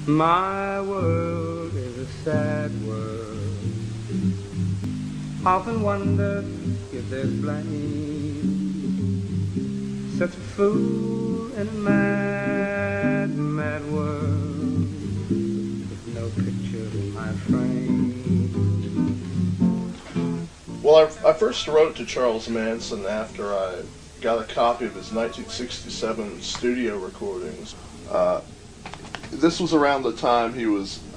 My world is a sad world. Often wondered if there's blame. Such a fool in a mad, mad world, with no picture in my frame. Well, I first wrote to Charles Manson after I got a copy of his 1967 studio recordings. This was around the time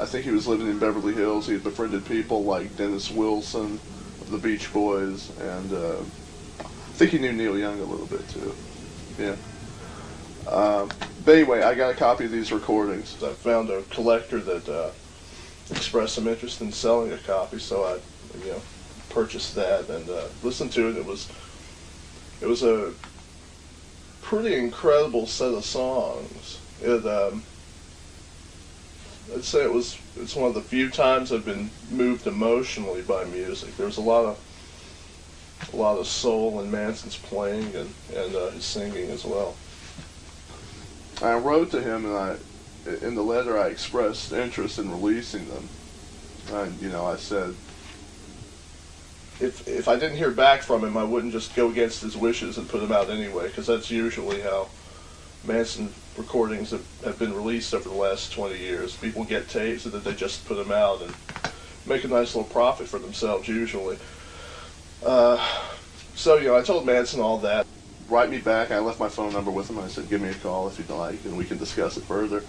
I think he was living in Beverly Hills. He had befriended people like Dennis Wilson of the Beach Boys, and I think he knew Neil Young a little bit too. Yeah. But anyway, I got a copy of these recordings. I found a collector that expressed some interest in selling a copy, so I, purchased that and listened to it. It was a pretty incredible set of songs. I'd say it's one of the few times I've been moved emotionally by music. There's a lot of soul in Manson's playing and his singing as well. I wrote to him, and in the letter I expressed interest in releasing them. And I said if I didn't hear back from him, I wouldn't just go against his wishes and put them out anyway, because that's usually how Manson recordings have been released over the last 20 years. People get tapes and then they just put them out and make a nice little profit for themselves usually. So I told Manson all that. Write me back. I left my phone number with him. I said, give me a call if you'd like, and we can discuss it further.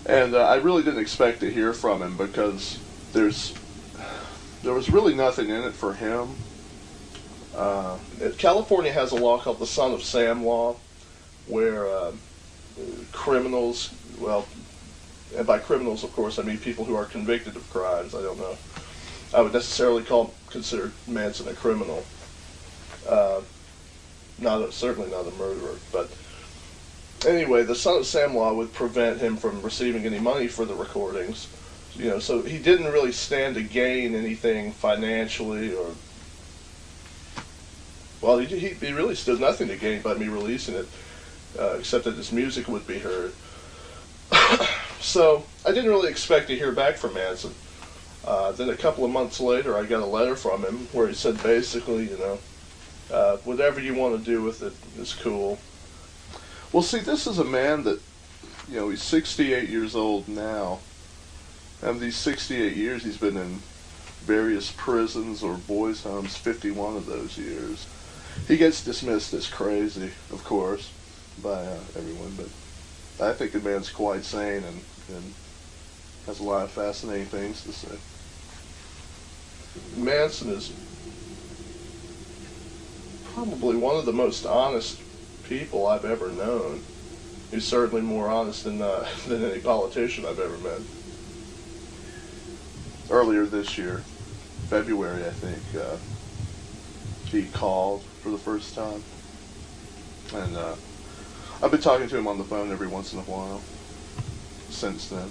And I really didn't expect to hear from him, because there was really nothing in it for him. California has a law called the Son of Sam law, where criminals, well, and by criminals, of course, I mean people who are convicted of crimes. I don't know. I would necessarily consider Manson a criminal. Certainly not a murderer. But anyway, the Son of Sam law would prevent him from receiving any money for the recordings. So he didn't really stand to gain anything financially, he really stood nothing to gain by me releasing it. Except that his music would be heard. So I didn't really expect to hear back from Manson. Then a couple of months later, I got a letter from him where he said basically, whatever you want to do with it is cool. Well, see, this is a man that, he's 68 years old now. And these 68 years he's been in various prisons or boys' homes, 51 of those years. He gets dismissed as crazy, of course, by everyone, but I think the man's quite sane and has a lot of fascinating things to say. Manson is probably one of the most honest people I've ever known. He's certainly more honest than any politician I've ever met. Earlier this year, February, I think, he called for the first time, and I've been talking to him on the phone every once in a while since then.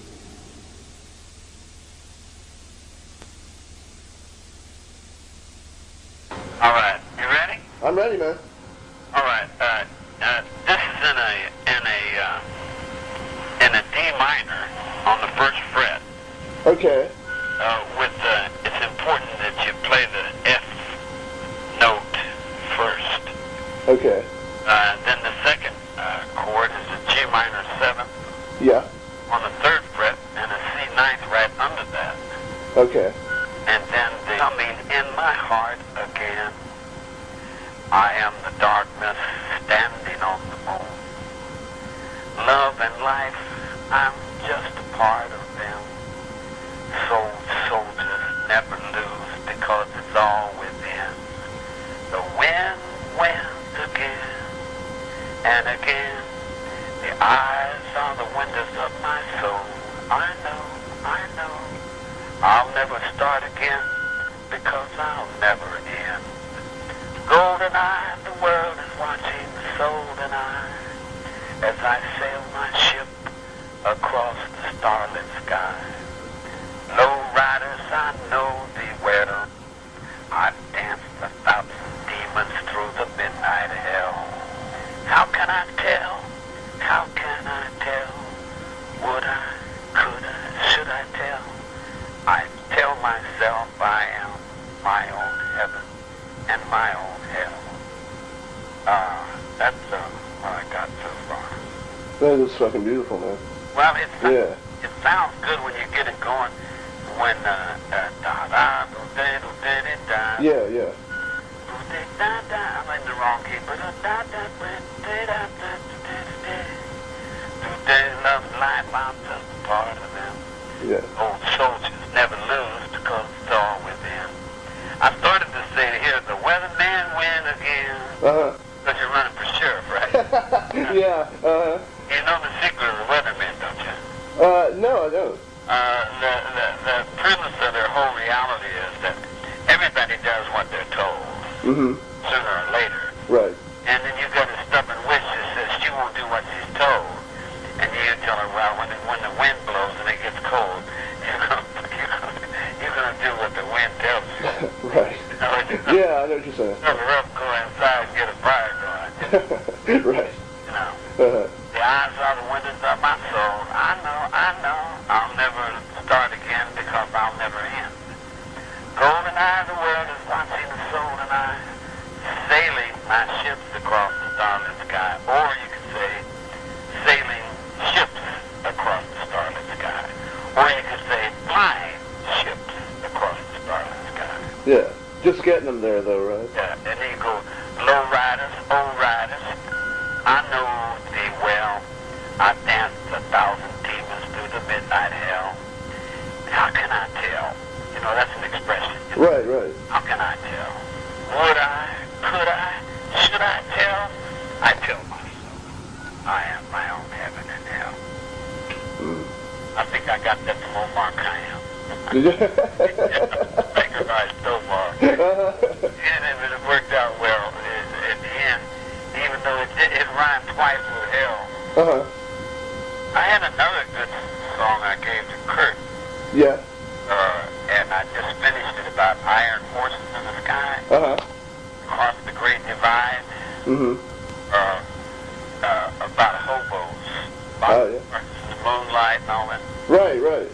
All right, you ready? I'm ready, man. All right. This is in a D minor on the first fret. Okay. It's important that you play the F note first. Okay. Then the second chord is a G minor 7 Yeah. on the third fret, and a C ninth right under that. Okay. And then coming in my heart again, I am the darkness standing on the moon. Love and life, I'm just a part of them. Soul soldiers never lose because it's all within. The wind wins again and again. The eyes are the windows of my soul. I know. I'll never start again because I'll never end. Golden eye, the world is watching, golden eye, as I sail my ship across the starlit sky. Low riders, I know thee well. I danced 1,000 demons through the midnight hell. How can I tell? Would I? Could I? That is fucking beautiful, man. Well, Yeah. it sounds good when you get it going. When Yeah, yeah. I'm in the wrong key. Love life, I'm just a part of them. Yeah. Old soldiers never lose because it's all within. I started to say here, the weatherman win again. Uh-huh. Because you're running for sheriff, right? Yeah, uh-huh. You know the secret of the weatherman, don't you? No, I don't. The premise of their whole reality is that everybody does what they're told, Mm-hmm. sooner or later. Right. And then you got a stubborn witch that says she won't do what she's told. And you tell her, well, when the wind blows and it gets cold, you're gonna do what the wind tells you. Right. You know, Yeah, I know what you're saying. cover up, go inside and get a fire going. Right. You know. Uh-huh. The eyes are the windows of my soul. I know. I'll never start again because I'll never end. Golden eye, the world is watching the soul and I, sailing my ships across the starlit sky. Or you could say, sailing ships across the starlit sky. Or you could say, flying ships across the starlit sky. Yeah. Just getting them there, though, right? Yeah, and then you go, low riders, old riders. I know thee well. I danced 1,000 demons through the midnight hell. How can I tell? You know, that's an expression. You know? Right, right. How can I tell? Would I? Could I? Should I tell? I tell myself. I am my own heaven and hell. I think I got that from Omar Khayyam. Synchronized so far. And it worked out well at the end, even though it rhymed twice with hell. Uh-huh. I had another good song I gave to Kurt, Yeah. and I just finished it about iron horses in the sky, Uh-huh. across the Great Divide, Mm-hmm. about hobos, Oh, yeah. the moonlight and all that. Right, right.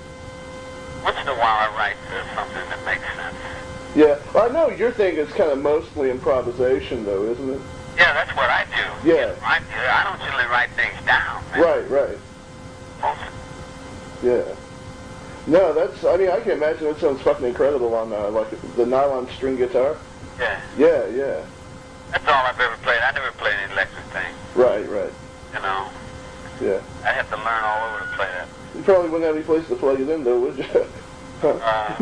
Once in a while I write something that makes sense. Yeah. Well, I know your thing is kind of mostly improvisation, though, isn't it? Yeah, that's what I do. Yeah. I don't usually write things down, man. Right, right. Most Yeah. No, that's, I mean, I can imagine it sounds fucking incredible on, like, the nylon string guitar. Yeah. Yeah, yeah. That's all I've ever played. I never played any electric thing. Right, right. You know, Yeah. I had to learn all over to play that. You probably wouldn't have any place to plug it in, though, would you?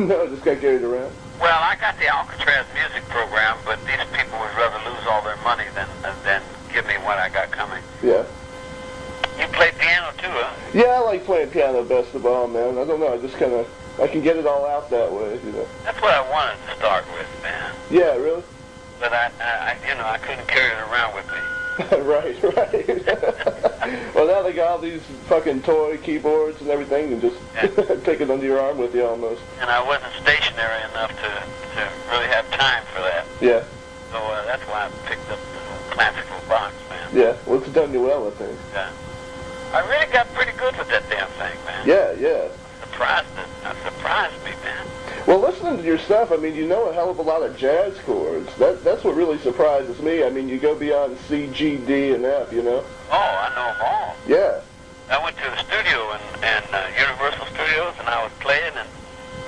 No, just got carried around. Well, I got the Alcatraz music program, but these people would rather lose all their money than give me what I got coming. Yeah. You play piano too, huh? Yeah, I like playing piano best of all, man. I don't know, I just kind of, I can get it all out that way, you know. That's what I wanted to start with, man. Yeah, really? But I couldn't carry it around with me. Right, right. Well, now they got all these fucking toy keyboards and everything, and just take it under your arm with you almost. And I wasn't stationary enough to really have time for that. Yeah. So that's why I picked up the classical box, man. Yeah, well, it's done you well, I think. Yeah. I really got pretty good with that damn thing, man. Yeah, yeah. That surprised me, man. Well, listening to your stuff, I mean, you know a hell of a lot of jazz chords. That's what really surprises me. I mean, you go beyond C, G, D, and F, you know? Oh, I know them all. Yeah. I went to the studio in Universal Studios, and I was playing, and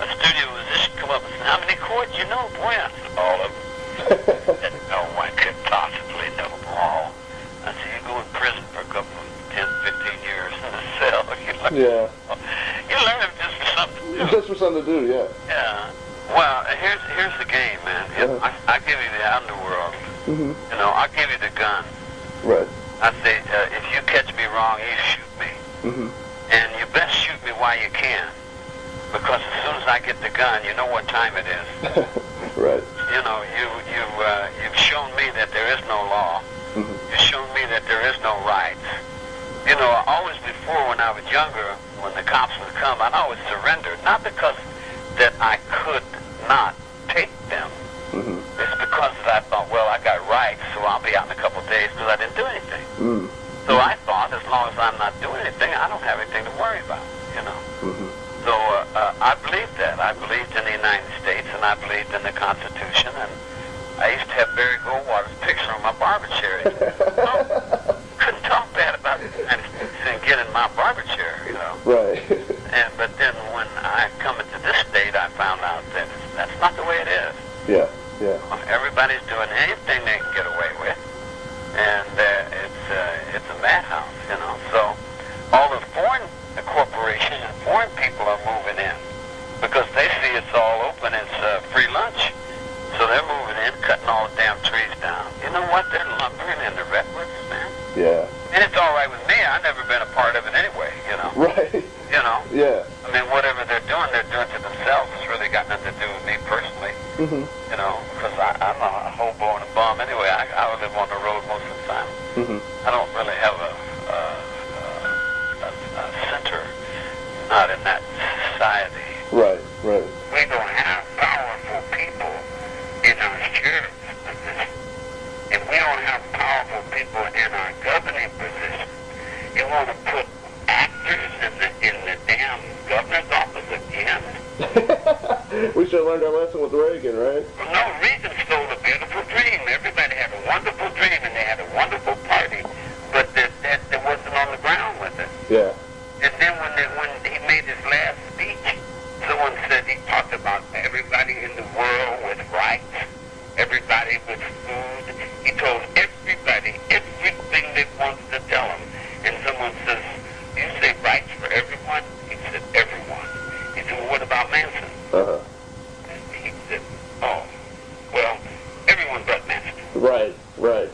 a studio musician come up and said, "How many chords you know, boy?" I said, "All of them." No one could possibly know them all. I said, "You go in prison for a couple of 10, 15 years in a cell. Yeah. You learn them just for something to do." Just for something to do, yeah. Yeah. Well, here's the game, man. I give you the underworld. Mm-hmm. You know, I give you the gun. Right. I say, if you catch me wrong, you shoot me. Mm-hmm. And you best shoot me while you can. Because as soon as I get the gun, you know what time it is. Right. You know, you've shown me that there is no law. Mm-hmm. You've shown me that there is no rights. You know, always before when I was younger, when the cops would come, I'd always surrender. Not because that I could not take them. Mm-hmm. It's because that I thought, well, I got rights, so I'll be out in a couple of days because I didn't do anything. Mm. So I thought, as long as I'm not doing anything, I don't have anything to worry about, you know. Mm-hmm. So I believed that. I believed in the United States, and I believed in the Constitution, and I used to have Barry Goldwater's picture on my barber chair. Couldn't talk bad about the United States thing get in my barber chair, you know. Right. But then when I come into this state, I found out that that's not the way it is. Yeah, yeah. Everybody's doing anything they can get away with, and it's a madhouse, you know. So all the foreign corporations and foreign people are moving in because they see it's all open, it's free lunch. So they're moving in, cutting all the damn trees down. You know what? They're lumbering in the redwoods, man. Yeah. And it's all right with me. I've never been a part of it anyway, you know. Right. You know. Yeah. I mean, whatever they're doing to themselves. It's really got nothing to do with me personally. Mm-hmm. You know, because I'm a hobo and a bum anyway. I live on the road most of the time. Mm-hmm. I don't really have a center, not in that society. Right, right. We don't have powerful people in our sheriff's position, and we don't have powerful people in our governing position. You want to put actors in the damn governor's office again? We should have learned our lesson with Reagan, right? No, Reagan stole a beautiful dream. Everybody had a wonderful dream, and they had a wonderful party, but that wasn't on the ground with it. Yeah. And then when he made his last speech, someone said he talked about everybody in the world with rights, everybody with food. He told everybody everything they wanted to tell him. And someone says, "You say rights for everyone?" He said, "Everyone." He said, "Well, what about Manson?" Uh-huh. And he said, "Oh, well, everyone but Manson." Right, right.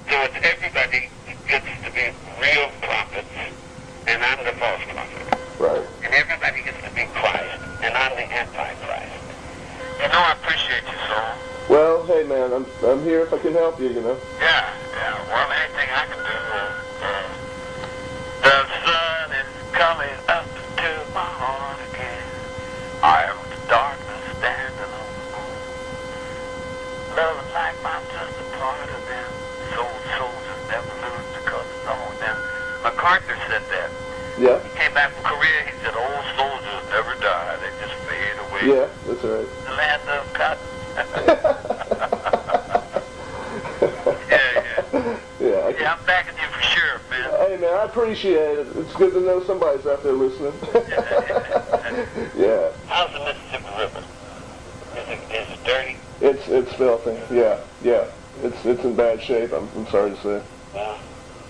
So it's everybody gets to be real prophets, and I'm the false prophet. Right. And everybody gets to be Christ, and I'm the Antichrist. You know, I appreciate you, soul. Well, hey man, I'm here if I can help you, you know. Yeah. Well, anything I can do. The sun is coming up to my heart again. I am the darkness standing on the moon. Love and life, I'm just a part of them. Soul soldiers never lose because it's all them. MacArthur said that. Yeah. He came back from Korea, he said, old soldiers never die, they just fade away. Yeah, that's right. The land of cotton. Yeah, Yeah. I'm backing you for sure, man. Hey man, I appreciate it. It's good to know somebody's out there listening. Yeah. How's the Mississippi River? Is it dirty? It's filthy. Yeah, yeah. It's in bad shape. I'm sorry to say. Well,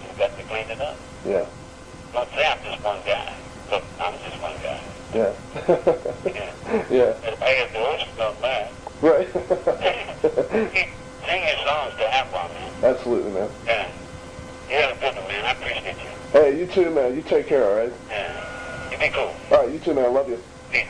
you got to clean it up. Yeah. Don't say I'm just one guy. Look, I'm just one guy. Yeah. Yeah. Yeah. I got the ocean don't mind. Right. Sing your songs to have one, man. Absolutely, man. Yeah. You have a good one, man. I appreciate you. Hey, you too, man. You take care, all right? Yeah. You be cool. All right, you too, man. I love you. Peace.